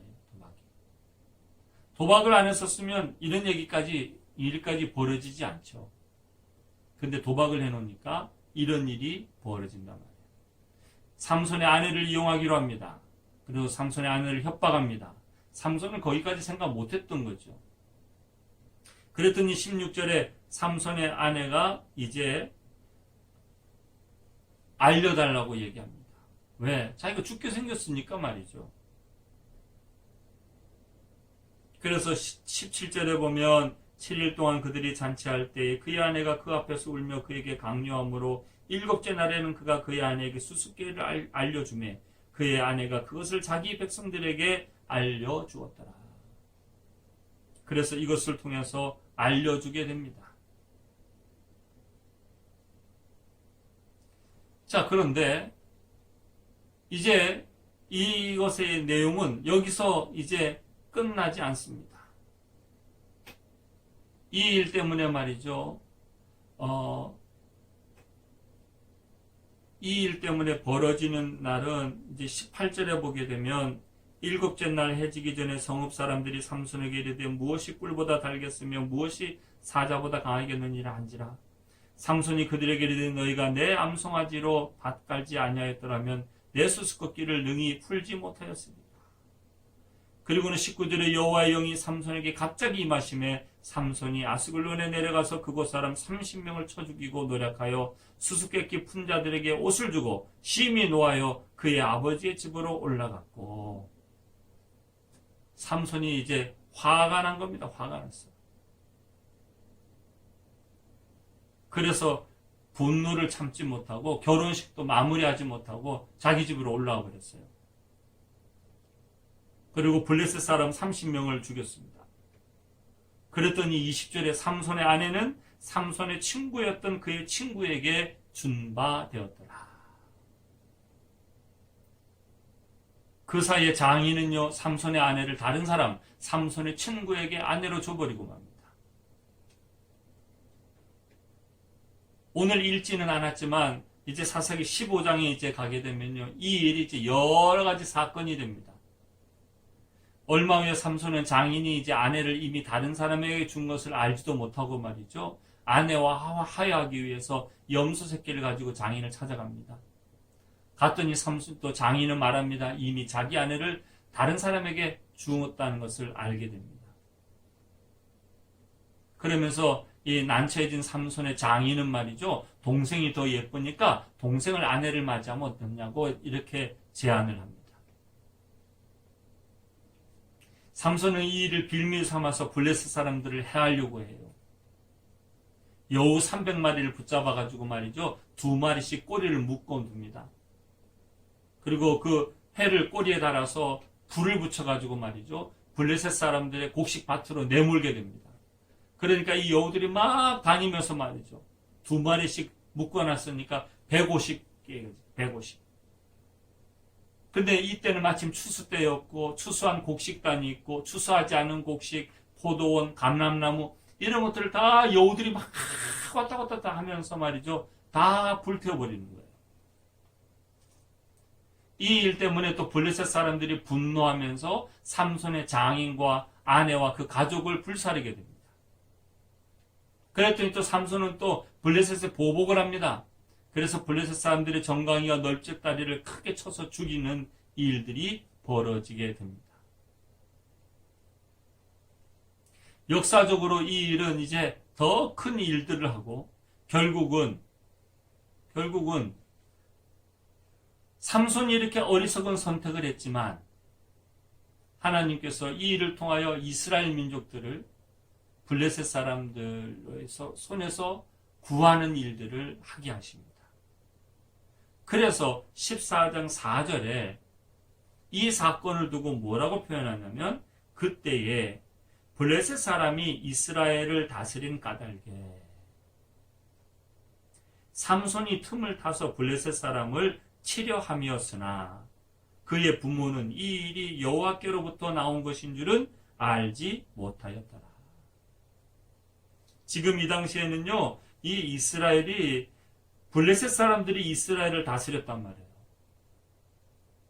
도박을 안 했었으면 이런 일까지 벌어지지 않죠. 근데 도박을 해놓으니까 이런 일이 벌어진단 말이에요. 삼손의 아내를 이용하기로 합니다. 그리고 삼손의 아내를 협박합니다. 삼손은 거기까지 생각 못했던 거죠. 그랬더니 16절에 삼손의 아내가 이제 알려달라고 얘기합니다. 왜? 자기가 죽게 생겼으니까 말이죠. 그래서 17절에 보면 7일 동안 그들이 잔치할 때에 그의 아내가 그 앞에서 울며 그에게 강요함으로 7째 날에는 그가 그의 아내에게 수수께끼를 알려주매 그의 아내가 그것을 자기 백성들에게 알려주었더라. 그래서 이것을 통해서 알려주게 됩니다. 자, 그런데 이제 이것의 내용은 여기서 이제 끝나지 않습니다. 이 일 때문에 말이죠. 이 일 때문에 벌어지는 날은 이제 18절에 보게 되면 7째 날 해지기 전에 성읍 사람들이 삼손에게 이르되 무엇이 꿀보다 달겠으며 무엇이 사자보다 강하겠느니라 한지라. 삼손이 그들에게 이르되 너희가 내 암송아지로 밭 갈지 아니하였더라면 내 수수께끼를 능히 풀지 못하였으리라. 그리고는 19절에 여호와의 영이 삼손에게 갑자기 임하심에 삼손이 아스글론에 내려가서 그곳 사람 30명을 쳐 죽이고 노력하여 수수께끼 푼 자들에게 옷을 주고 심히 노하여 그의 아버지의 집으로 올라갔고. 삼손이 이제 화가 난 겁니다. 화가 났어요. 그래서 분노를 참지 못하고 결혼식도 마무리하지 못하고 자기 집으로 올라와 버렸어요. 그리고 블레셋 사람 30명을 죽였습니다. 그랬더니 20절에 삼손의 아내는 삼손의 친구였던 그의 친구에게 준 바 되었더라. 그 사이에 장인은요, 삼손의 아내를 다른 사람, 삼손의 친구에게 아내로 줘버리고 맙니다. 오늘 읽지는 않았지만 이제 사사기 15장에 이제 가게 되면요, 이 일이 이제 여러 가지 사건이 됩니다. 얼마 후에 삼손은 장인이 이제 아내를 이미 다른 사람에게 준 것을 알지도 못하고 말이죠. 아내와 화해하기 위해서 염소 새끼를 가지고 장인을 찾아갑니다. 갔더니 삼손 또 장인은 말합니다. 이미 자기 아내를 다른 사람에게 주었다는 것을 알게 됩니다. 그러면서 이 난처해진 삼손의 장인은 말이죠. 동생이 더 예쁘니까 동생을 아내를 맞이하면 어떻냐고 이렇게 제안을 합니다. 삼손은 이 일을 빌미 삼아서 블레셋 사람들을 해하려고 해요. 여우 300마리를 붙잡아가지고 말이죠. 2마리씩 꼬리를 묶어둡니다. 그리고 그 해를 꼬리에 달아서 불을 붙여가지고 말이죠. 블레셋 사람들의 곡식 밭으로 내몰게 됩니다. 그러니까 이 여우들이 막 다니면서 말이죠. 2마리씩 묶어놨으니까 150개예요. 150. 근데 이때는 마침 추수 때였고 추수한 곡식단이 있고 추수하지 않은 곡식, 포도원, 감람나무 이런 것들을 다 여우들이 막 왔다 갔다 하면서 말이죠. 다 불태워버리는 거예요. 이 일 때문에 또 블레셋 사람들이 분노하면서 삼손의 장인과 아내와 그 가족을 불사르게 됩니다. 그랬더니 또 삼손은 또 블레셋에 보복을 합니다. 그래서 블레셋 사람들의 정강이와 널찍다리를 크게 쳐서 죽이는 일들이 벌어지게 됩니다. 역사적으로 이 일은 이제 더 큰 일들을 하고 결국은 삼손이 이렇게 어리석은 선택을 했지만 하나님께서 이 일을 통하여 이스라엘 민족들을 블레셋 사람들의 손에서 구하는 일들을 하게 하십니다. 그래서 14장 4절에 이 사건을 두고 뭐라고 표현하냐면 그때에 블레셋 사람이 이스라엘을 다스린 까닭에 삼손이 틈을 타서 블레셋 사람을 치려 함이었으나 그의 부모는 이 일이 여호와께로부터 나온 것인 줄은 알지 못하였더라. 지금 이 당시에는요, 이 이스라엘이 블레셋 사람들이 이스라엘을 다스렸단 말이에요.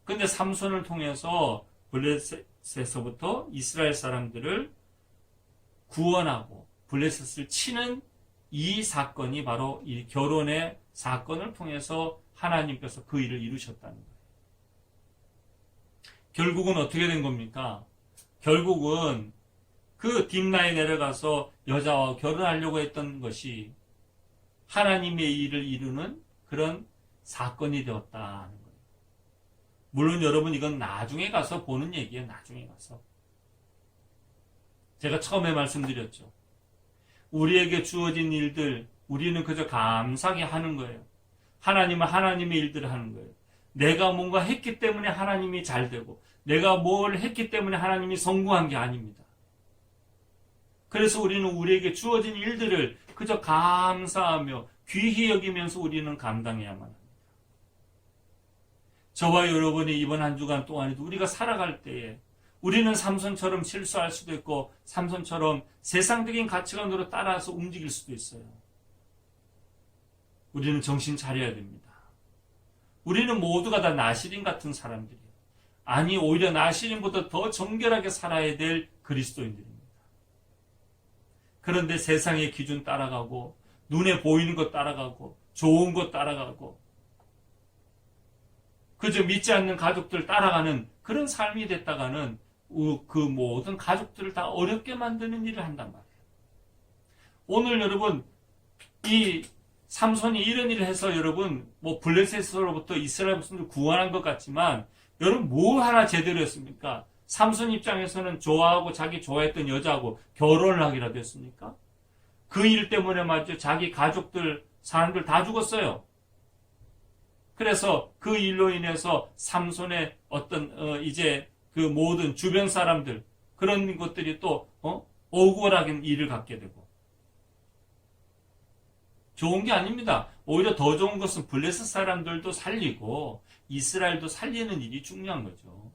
근데 삼손을 통해서 블레셋에서부터 이스라엘 사람들을 구원하고 블레셋을 치는 이 사건이 바로 이 결혼의 사건을 통해서 하나님께서 그 일을 이루셨다는 거예요. 결국은 어떻게 된 겁니까? 결국은 그 딥나에 내려가서 여자와 결혼하려고 했던 것이 하나님의 일을 이루는 그런 사건이 되었다는 거예요. 물론 여러분 이건 나중에 가서 보는 얘기예요. 나중에 가서. 제가 처음에 말씀드렸죠. 우리에게 주어진 일들 우리는 그저 감사하게 하는 거예요. 하나님은 하나님의 일들을 하는 거예요. 내가 뭔가 했기 때문에 하나님이 잘 되고 내가 뭘 했기 때문에 하나님이 성공한 게 아닙니다. 그래서 우리는 우리에게 주어진 일들을 그저 감사하며 귀히 여기면서 우리는 감당해야만 합니다. 저와 여러분이 이번 한 주간 동안에도 우리가 살아갈 때에 우리는 삼손처럼 실수할 수도 있고 삼손처럼 세상적인 가치관으로 따라서 움직일 수도 있어요. 우리는 정신 차려야 됩니다. 우리는 모두가 다 나시린 같은 사람들이에요. 아니 오히려 나시린보다 더 정결하게 살아야 될 그리스도인들입니다. 그런데 세상의 기준 따라가고 눈에 보이는 것 따라가고 좋은 것 따라가고 그저 믿지 않는 가족들 따라가는 그런 삶이 됐다가는 그 모든 가족들을 다 어렵게 만드는 일을 한단 말이에요. 오늘 여러분 이 삼손이 이런 일을 해서 여러분 뭐 블레셋으로부터 이스라엘 백성들을 구원한 것 같지만 여러분 뭐 하나 제대로 했습니까? 삼손 입장에서는 좋아하고 자기 좋아했던 여자하고 결혼을 하기라도 했습니까? 그 일 때문에 말이죠. 자기 가족들 사람들 다 죽었어요. 그래서 그 일로 인해서 삼손의 어떤 이제 그 모든 주변 사람들 그런 것들이 또 억울하게 일을 갖게 되고 좋은 게 아닙니다. 오히려 더 좋은 것은 블레셋 사람들도 살리고 이스라엘도 살리는 일이 중요한 거죠.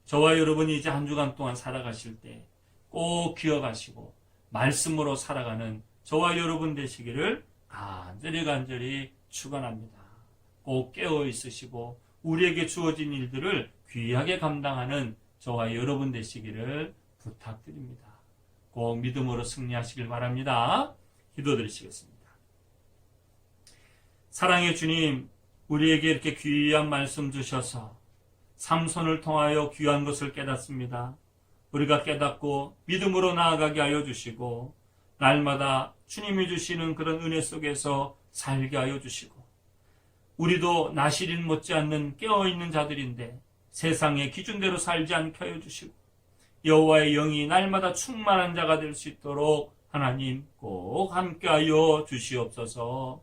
저와 여러분이 이제 한 주간 동안 살아가실 때 꼭 기억하시고 말씀으로 살아가는 저와 여러분 되시기를 간절히 축원합니다. 꼭 깨어 있으시고 우리에게 주어진 일들을 귀하게 감당하는 저와 여러분 되시기를 부탁드립니다. 꼭 믿음으로 승리하시길 바랍니다. 기도드리시겠습니다. 사랑의 주님, 우리에게 이렇게 귀한 말씀 주셔서 삼손을 통하여 귀한 것을 깨닫습니다. 우리가 깨닫고 믿음으로 나아가게 하여 주시고 날마다 주님이 주시는 그런 은혜 속에서 살게 하여 주시고 우리도 나시린 못지않는 깨어있는 자들인데 세상의 기준대로 살지 않게 하여 주시고 여호와의 영이 날마다 충만한 자가 될 수 있도록 하나님 꼭 함께하여 주시옵소서.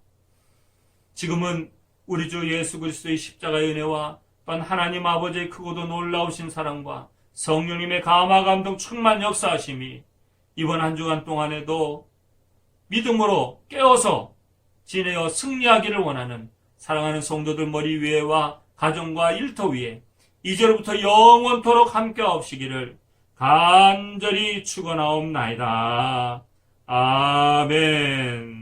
지금은 우리 주 예수 그리스도의 십자가의 은혜와 또한 하나님 아버지의 크고도 놀라우신 사랑과 성령님의 감화 감동 충만 역사하심이 이번 한 주간 동안에도 믿음으로 깨어서 지내어 승리하기를 원하는 사랑하는 성도들 머리 위에와 가정과 일터 위에 이제로부터 영원토록 함께하옵시기를 간절히 축원하옵나이다. 아멘.